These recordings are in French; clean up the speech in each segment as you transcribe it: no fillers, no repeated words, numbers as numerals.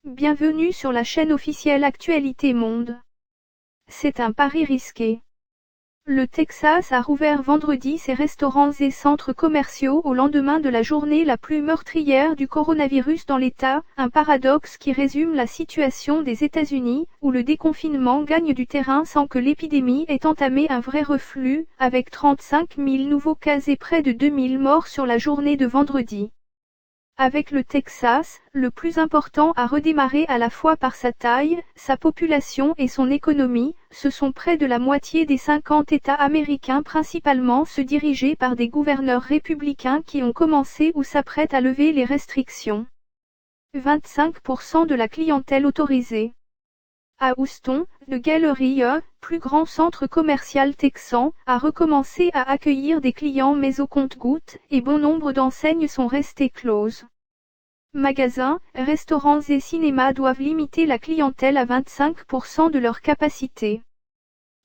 bienvenue sur la chaîne officielle Actualité Monde. C'est un pari risqué. Le Texas a rouvert vendredi ses restaurants et centres commerciaux au lendemain de la journée la plus meurtrière du coronavirus dans l'État, un paradoxe qui résume la situation des États-Unis, où le déconfinement gagne du terrain sans que l'épidémie ait entamé un vrai reflux, avec 35 000 nouveaux cas et près de 2 000 morts sur la journée de vendredi. Avec le Texas, le plus important à redémarrer à la fois par sa taille, sa population et son économie, ce sont près de la moitié des 50 États américains principalement ceux dirigés par des gouverneurs républicains qui ont commencé ou s'apprêtent à lever les restrictions. 25% de la clientèle autorisée. À Houston, le Gallery, plus grand centre commercial texan, a recommencé à accueillir des clients mais au compte-gouttes, et bon nombre d'enseignes sont restées closes. Magasins, restaurants et cinémas doivent limiter la clientèle à 25% de leur capacité.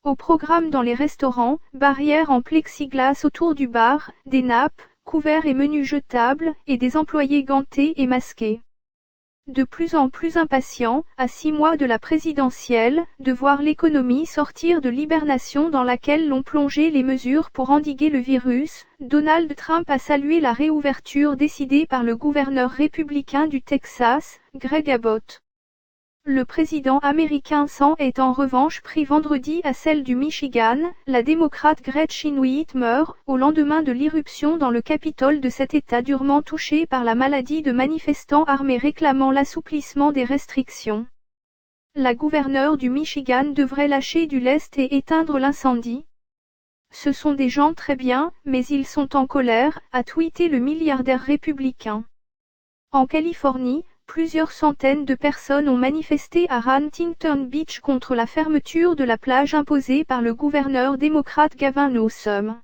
Au programme dans les restaurants, barrières en plexiglas autour du bar, des nappes, couverts et menus jetables, et des employés gantés et masqués. De plus en plus impatient, à 6 mois de la présidentielle, de voir l'économie sortir de l'hibernation dans laquelle l'ont plongé les mesures pour endiguer le virus, Donald Trump a salué la réouverture décidée par le gouverneur républicain du Texas, Greg Abbott. Le président américain s'en est en revanche pris vendredi à celle du Michigan, la démocrate Gretchen Whitmer, au lendemain de l'irruption dans le Capitole de cet État durement touché par la maladie de manifestants armés réclamant l'assouplissement des restrictions. La gouverneure du Michigan devrait lâcher du lest et éteindre l'incendie. Ce sont des gens très bien, mais ils sont en colère, a tweeté le milliardaire républicain. En Californie, plusieurs centaines de personnes ont manifesté à Huntington Beach contre la fermeture de la plage imposée par le gouverneur démocrate Gavin Newsom.